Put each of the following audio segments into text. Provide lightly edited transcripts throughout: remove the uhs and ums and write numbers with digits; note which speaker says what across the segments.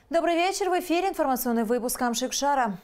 Speaker 1: Добрый вечер. В эфире информационный выпуск Амшикшара.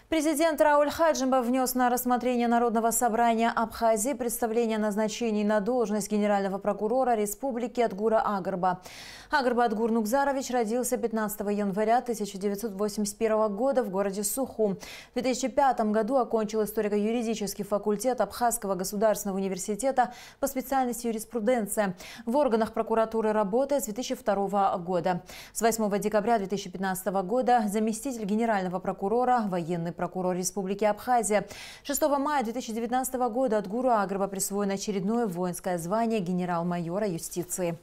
Speaker 1: Президент Рауль Хаджимба внес на рассмотрение Народного собрания Абхазии представление о назначении на должность генерального прокурора Республики Адгура Агарба. Агарб Адгур Нукзарович родился 15 января 1981 года в городе Сухум. В 2005 году окончил историко-юридический факультет Абхазского государственного университета по специальности юриспруденция. В органах прокуратуры работает с 2002 года. С 8 декабря 2015 года заместитель генерального прокурора, военный прокурор Республики Абхазия. 6 мая 2019 года Адгуру Агарба присвоено очередное воинское звание генерал-майора юстиции.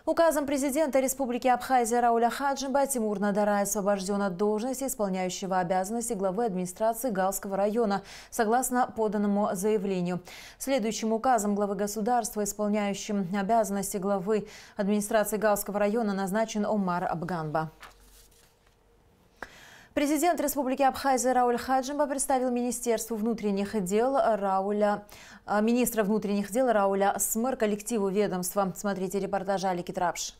Speaker 1: Указом президента Республики Абхазия Рауля Хаджимба Тимур Надарай освобожден от должности исполняющего обязанности главы администрации Галского района, согласно поданному заявлению. Следующим указом главы государства, исполняющим обязанности главы администрации Галского района, назначен Омар Абганба. Президент Республики Абхазия Рауль Хаджимба представил Министерству внутренних дел министра внутренних дел Рауля Смыр коллективу ведомства. Смотрите репортаж Алики Трапш.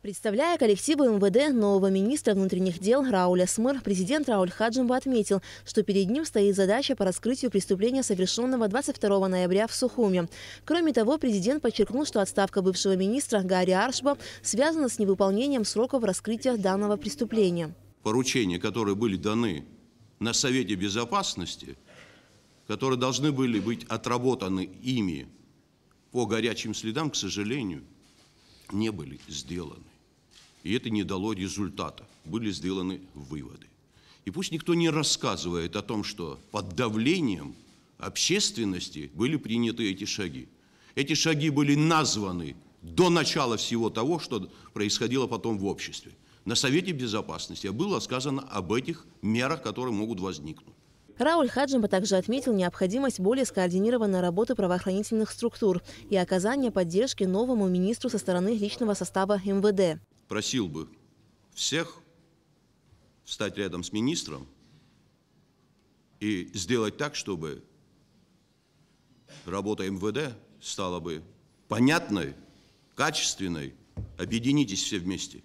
Speaker 2: Представляя коллективу МВД нового министра внутренних дел Рауля Смыр, президент Рауль Хаджимба отметил, что перед ним стоит задача по раскрытию преступления, совершенного 22 ноября в Сухуме. Кроме того, президент подчеркнул, что отставка бывшего министра Гарри Аршба связана с невыполнением сроков раскрытия данного преступления.
Speaker 3: Поручения, которые были даны на Совете Безопасности, которые должны были быть отработаны ими по горячим следам, к сожалению, не были сделаны. И это не дало результата. Были сделаны выводы. И пусть никто не рассказывает о том, что под давлением общественности были приняты эти шаги. Эти шаги были названы до начала всего того, что происходило потом в обществе. На Совете Безопасности было сказано об этих мерах, которые могут возникнуть.
Speaker 2: Рауль Хаджимба также отметил необходимость более скоординированной работы правоохранительных структур и оказания поддержки новому министру со стороны личного состава МВД.
Speaker 3: Просил бы всех встать рядом с министром и сделать так, чтобы работа МВД стала бы понятной, качественной. Объединитесь все вместе.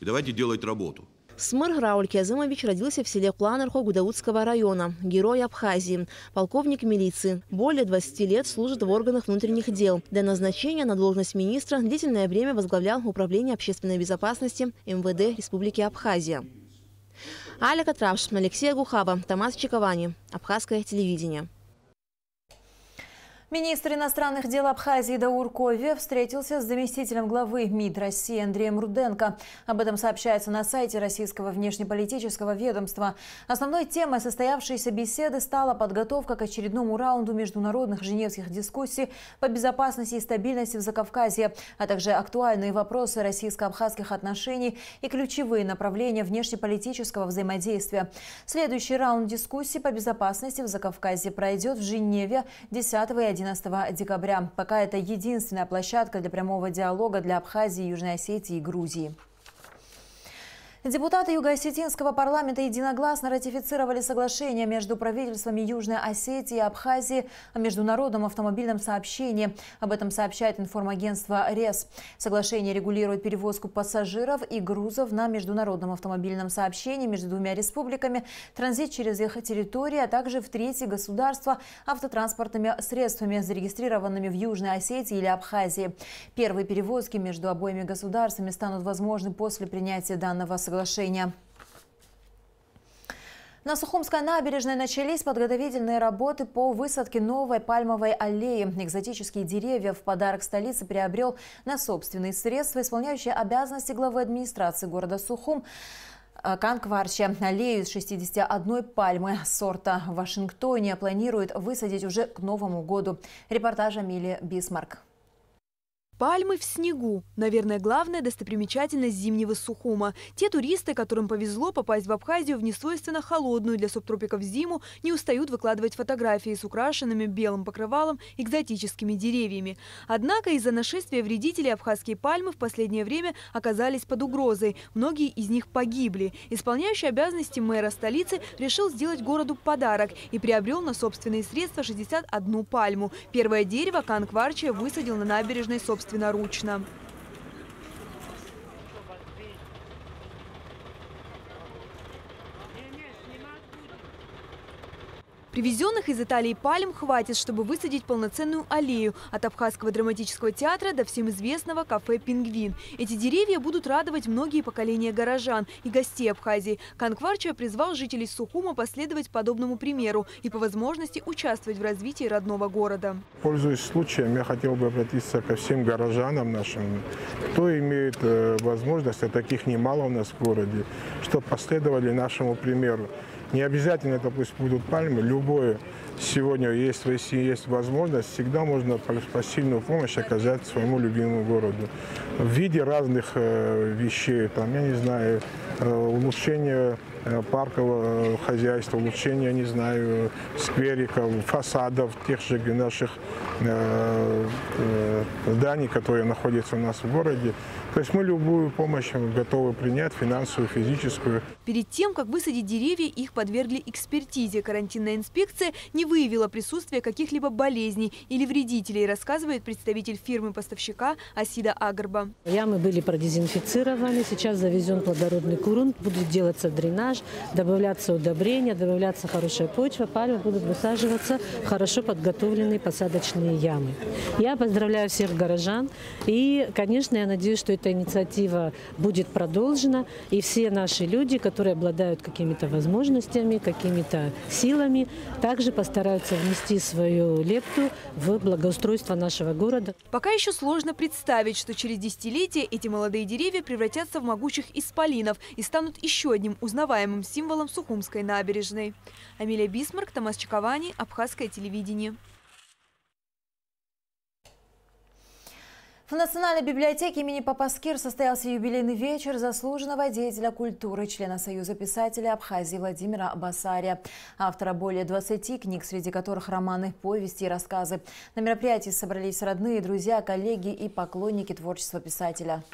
Speaker 3: И давайте делать работу.
Speaker 2: Смыр Рауль Кязымович родился в селе Кланархо Гудаутского района, герой Абхазии, полковник милиции. Более 20 лет служит в органах внутренних дел. До назначения на должность министра длительное время возглавлял Управление общественной безопасности МВД Республики Абхазия. Алика Трапш, Алексей Гухава, Томас Чиковани. Абхазское телевидение.
Speaker 1: Министр иностранных дел Абхазии Даур Кове встретился с заместителем главы МИД России Андреем Руденко. Об этом сообщается на сайте Российского внешнеполитического ведомства. Основной темой состоявшейся беседы стала подготовка к очередному раунду международных женевских дискуссий по безопасности и стабильности в Закавказье, а также актуальные вопросы российско-абхазских отношений и ключевые направления внешнеполитического взаимодействия. Следующий раунд дискуссий по безопасности в Закавказье пройдет в Женеве 10 и 11 декабря. Пока это единственная площадка для прямого диалога для Абхазии, Южной Осетии и Грузии. Депутаты Юго-Осетинского парламента единогласно ратифицировали соглашение между правительствами Южной Осетии и Абхазии о международном автомобильном сообщении. Об этом сообщает информагентство РЕС. Соглашение регулирует перевозку пассажиров и грузов на международном автомобильном сообщении между двумя республиками, транзит через их территории, а также в третьи государства автотранспортными средствами, зарегистрированными в Южной Осетии или Абхазии. Первые перевозки между обоими государствами станут возможны после принятия данного соглашения. На Сухумской набережной начались подготовительные работы по высадке новой пальмовой аллеи. Экзотические деревья в подарок столице приобрел на собственные средства исполняющий обязанности главы администрации города Сухум Кан Кварчи. Аллею из 61 пальмы сорта в Вашингтоне планируют высадить уже к Новому году. Репортаж Амилии Бисмарк.
Speaker 4: Пальмы в снегу. Наверное, главная достопримечательность зимнего Сухума. Те туристы, которым повезло попасть в Абхазию в несвойственно холодную для субтропиков зиму, не устают выкладывать фотографии с украшенными белым покрывалом экзотическими деревьями. Однако из-за нашествия вредителей абхазские пальмы в последнее время оказались под угрозой. Многие из них погибли. Исполняющий обязанности мэра столицы решил сделать городу подарок и приобрел на собственные средства 61 пальму. Первое дерево Кан Кварчи высадил на набережной собственноручно. Привезенных из Италии пальм хватит, чтобы высадить полноценную аллею от Абхазского драматического театра до всем известного кафе «Пингвин». Эти деревья будут радовать многие поколения горожан и гостей Абхазии. Кан Кварча призвал жителей Сухума последовать подобному примеру и по возможности участвовать в развитии родного города.
Speaker 5: Пользуясь случаем, я хотел бы обратиться ко всем горожанам нашим, кто имеет возможность, а таких немало у нас в городе, чтобы последовали нашему примеру. Не обязательно это пусть будут пальмы, любое. Сегодня есть в России есть возможность, всегда можно посильную помощь оказать своему любимому городу. В виде разных вещей, там, я не знаю, улучшение паркового хозяйства, улучшение, не знаю, сквериков, фасадов тех же наших зданий, которые находятся у нас в городе. То есть мы любую помощь готовы принять, финансовую, физическую.
Speaker 4: Перед тем, как высадить деревья, их подвергли экспертизе. Карантинная инспекция не выявила присутствия каких-либо болезней или вредителей, рассказывает представитель фирмы-поставщика Асида Агарба.
Speaker 6: Ямы были продезинфицированы, сейчас завезен плодородный грунт, будут делаться дренаж, добавляться удобрения, добавляться хорошая почва, пальмы будут высаживаться в хорошо подготовленные посадочные ямы. Я поздравляю всех горожан и, конечно, я надеюсь, что эта инициатива будет продолжена, и все наши люди, которые обладают какими-то возможностями, какими-то силами, также постараются внести свою лепту в благоустройство нашего города.
Speaker 4: Пока еще сложно представить, что через десятилетия эти молодые деревья превратятся в могучих исполинов и станут еще одним узнаваемым символом Сухумской набережной. Амилия Бисмарк, Томас Чаковани, Абхазское телевидение.
Speaker 1: В Национальной библиотеке имени Папаскир состоялся юбилейный вечер заслуженного деятеля культуры, члена Союза писателей Абхазии Владимира Басария, автора более 20 книг, среди которых романы, повести и рассказы. На мероприятии собрались родные, друзья, коллеги и поклонники творчества писателя.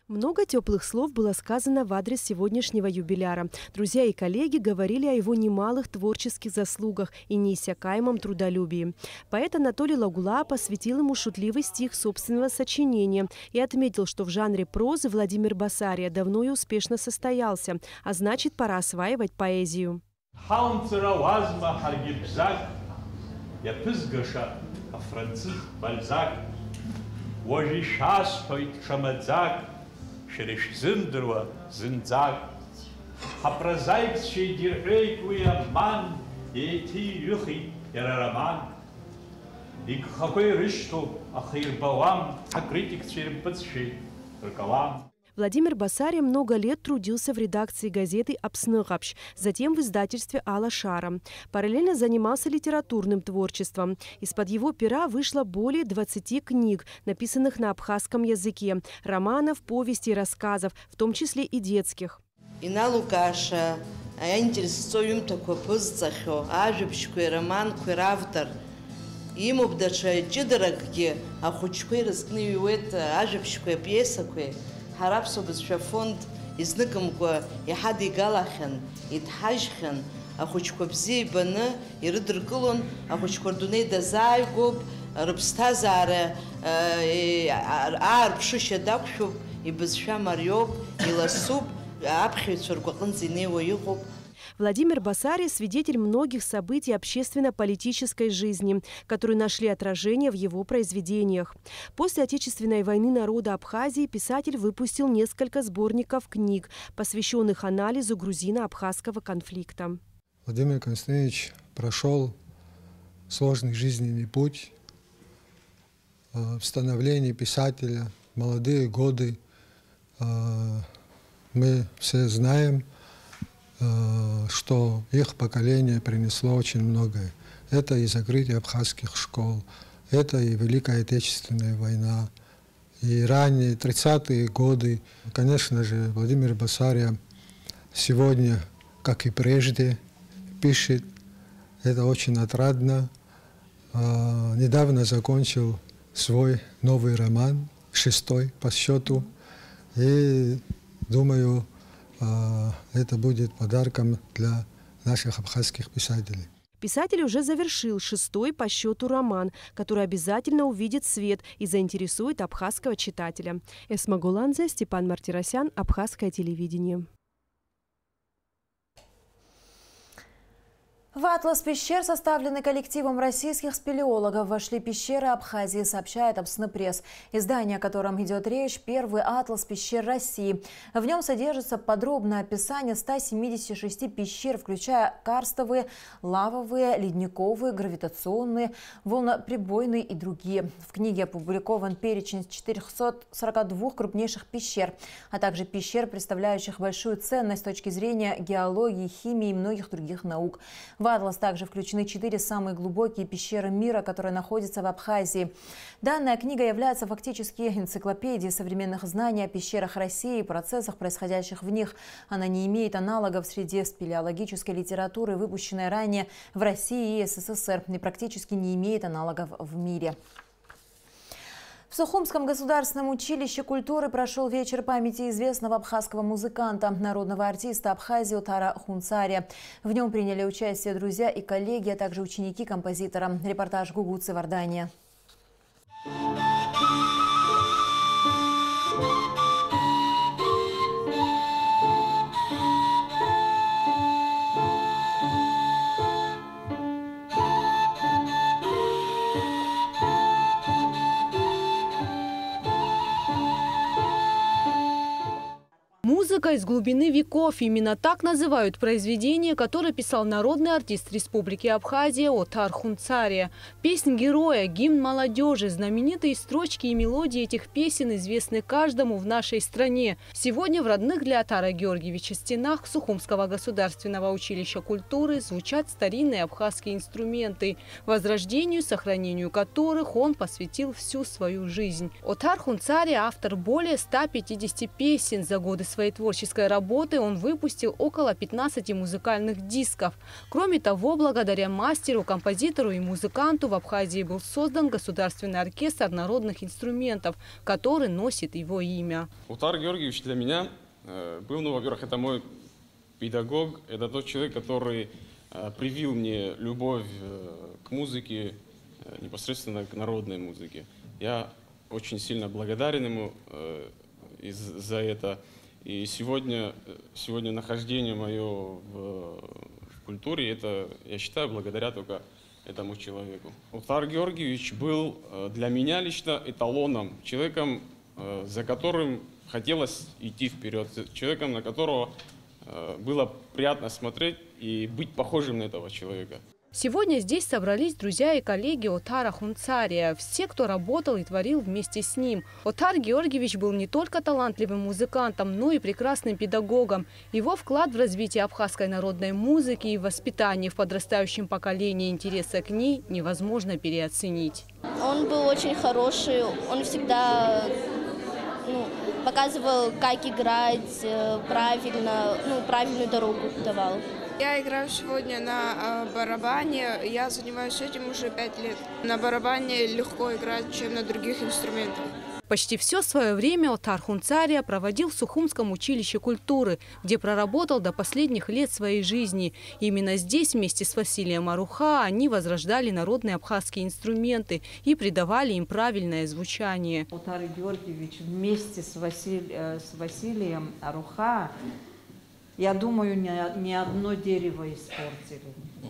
Speaker 7: Много теплых слов было сказано в адрес сегодняшнего юбиляра. Друзья и коллеги говорили о его немалых творческих заслугах и неиссякаемом трудолюбии. Поэт Анатолий Лагула посвятил ему шутливый стих собственного сочинения и отметил, что в жанре прозы Владимир Басария давно и успешно состоялся, а значит, пора осваивать поэзию.
Speaker 8: Шереш зындырва зындзаг. Хапрозаик шейдирхейк уи обман, эти юхи роман. И какой рышту ахирбалам, а критик черепцши рукавам.
Speaker 7: Владимир Басария много лет трудился в редакции газеты «Апсныгапш», затем в издательстве «Алла Шара». Параллельно занимался литературным творчеством. Из-под его пера вышло более 20 книг, написанных на абхазском языке, романов, повестей и рассказов, в том числе и детских.
Speaker 9: Ина Лукаша, я интересуюсь такой пузцахо, ажебшкой романкой автор. Ему бдача чидорогге, а хочкой раскнивает ажебшкой пьесакой. Харапсо бызшва фонд изныкымкәа иҳадигалахьан, идҳажьхьан, ахәыҷқәа бзиа ибаны ирыдыркылон, ахәыҷқәа рдунеи дазааигәоуп, рыԥсҭазаара аарԥшышьа дақәшәоуп, ибызшәа мариоуп, иласуп, аԥхьаҩцәа ргәаҟынӡа инеиуа иҟоуп.
Speaker 7: Владимир Басария – свидетель многих событий общественно-политической жизни, которые нашли отражение в его произведениях. После Отечественной войны народа Абхазии писатель выпустил несколько сборников книг, посвященных анализу грузино-абхазского конфликта.
Speaker 10: Владимир Константинович прошел сложный жизненный путь в становлении писателя, молодые годы. Мы все знаем, что их поколение принесло очень многое. Это и закрытие абхазских школ, это и Великая Отечественная война, и ранние 30-е годы. Конечно же, Владимир Басария сегодня, как и прежде, пишет. Это очень отрадно. Недавно закончил свой новый роман, 6-й по счету, и думаю, это будет подарком для наших абхазских писателей.
Speaker 7: Писатель уже завершил 6-й по счету роман, который обязательно увидит свет и заинтересует абхазского читателя. Эсма Гуланзе, Степан Мартиросян, Абхазское телевидение.
Speaker 1: В атлас пещер, составленный коллективом российских спелеологов, вошли пещеры Абхазии, сообщает Абснепресс. Издание, о котором идет речь, первый атлас пещер России. В нем содержится подробное описание 176 пещер, включая карстовые, лавовые, ледниковые, гравитационные, волноприбойные и другие. В книге опубликован перечень 442 крупнейших пещер, а также пещер, представляющих большую ценность с точки зрения геологии, химии и многих других наук. В атлас также включены 4 самые глубокие пещеры мира, которые находятся в Абхазии. Данная книга является фактически энциклопедией современных знаний о пещерах России и процессах, происходящих в них. Она не имеет аналогов среди спелеологической литературы, выпущенной ранее в России и СССР, и практически не имеет аналогов в мире. В Сухумском государственном училище культуры прошел вечер памяти известного абхазского музыканта, народного артиста Абхазии Отара Хунцария. В нем приняли участие друзья и коллеги, а также ученики композитора. Репортаж Гугуцы Вардания.
Speaker 11: Музыка из глубины веков. Именно так называют произведение, которое писал народный артист Республики Абхазия Отар Хунцария. Песнь героя, гимн молодежи, знаменитые строчки и мелодии этих песен известны каждому в нашей стране. Сегодня в родных для Отара Георгиевича стенах Сухумского государственного училища культуры звучат старинные абхазские инструменты, возрождению и сохранению которых он посвятил всю свою жизнь. Отар Хунцария – автор более 150 песен. За годы своей творческой работы он выпустил около 15 музыкальных дисков. Кроме того, благодаря мастеру, композитору и музыканту в Абхазии был создан Государственный оркестр народных инструментов, который носит его имя.
Speaker 12: Отар Георгиевич для меня был, во-первых, это мой педагог, это тот человек, который привил мне любовь к музыке, непосредственно к народной музыке. Я очень сильно благодарен ему за это. И сегодня нахождение мое в культуре, это, я считаю, благодаря только этому человеку. Отар Георгиевич был для меня лично эталоном, человеком, за которым хотелось идти вперед, человеком, на которого было приятно смотреть и быть похожим на этого человека.
Speaker 11: Сегодня здесь собрались друзья и коллеги Отара Хунцария, все, кто работал и творил вместе с ним. Отар Георгиевич был не только талантливым музыкантом, но и прекрасным педагогом. Его вклад в развитие абхазской народной музыки и воспитание в подрастающем поколении интереса к ней невозможно переоценить.
Speaker 13: Он был очень хороший, он всегда показывал, как играть правильно, правильную дорогу давал.
Speaker 14: Я играю сегодня на барабане, я занимаюсь этим уже 5 лет. На барабане легко играть, чем на других инструментах.
Speaker 11: Почти все свое время Отар Хунцария проводил в Сухумском училище культуры, где проработал до последних лет своей жизни. Именно здесь вместе с Василием Аруха они возрождали народные абхазские инструменты и придавали им правильное звучание.
Speaker 15: Отар Георгиевич вместе с Василием Аруха, я думаю, ни одно дерево испортили,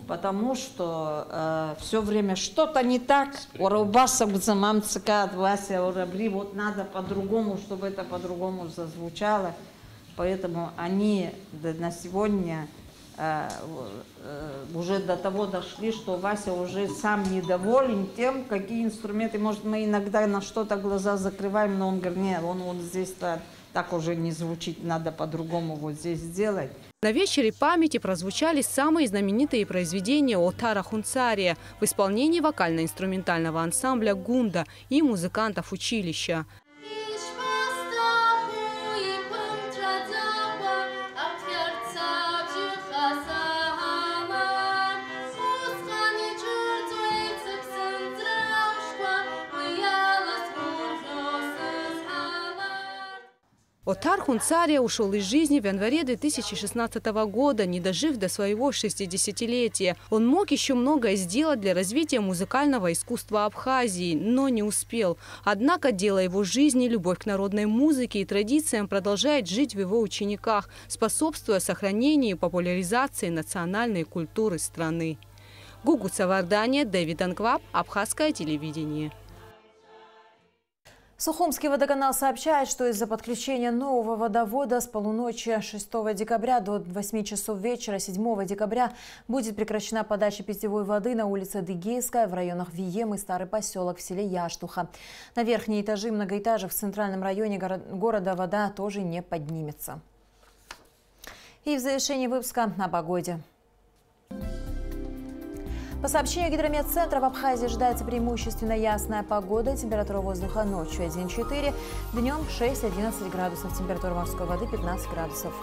Speaker 15: потому что все время что-то не так. Вот надо по-другому, чтобы это по-другому зазвучало. Поэтому они на сегодня уже до того дошли, что Вася уже сам недоволен тем, какие инструменты. Может, мы иногда на что-то глаза закрываем, но он говорит, нет, он вот здесь-то так уже не звучит, надо по-другому вот здесь сделать.
Speaker 11: На вечере памяти прозвучали самые знаменитые произведения Отара Хунцария в исполнении вокально-инструментального ансамбля «Гунда» и музыкантов училища. Отар Хунцария ушел из жизни в январе 2016 года, не дожив до своего 60-летия. Он мог еще многое сделать для развития музыкального искусства Абхазии, но не успел. Однако дело его жизни, любовь к народной музыке и традициям продолжает жить в его учениках, способствуя сохранению и популяризации национальной культуры страны. Гугут Савардания, Дэвид Анкваб, Абхазское телевидение.
Speaker 1: Сухумский водоканал сообщает, что из-за подключения нового водовода с полуночи 6 декабря до 8 часов вечера 7 декабря будет прекращена подача питьевой воды на улице Дыгейская в районах Вием и Старый поселок в селе Яштуха. На верхние этажи многоэтажек в центральном районе города вода тоже не поднимется. И в завершении выпуска о погоде. По сообщению Гидрометцентра, в Абхазии ожидается преимущественно ясная погода. Температура воздуха ночью 1,4, днем 6-11 градусов. Температура морской воды 15 градусов.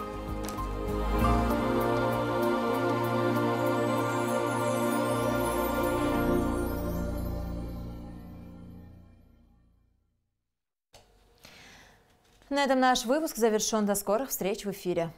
Speaker 1: На этом наш выпуск завершен. До скорых встреч в эфире.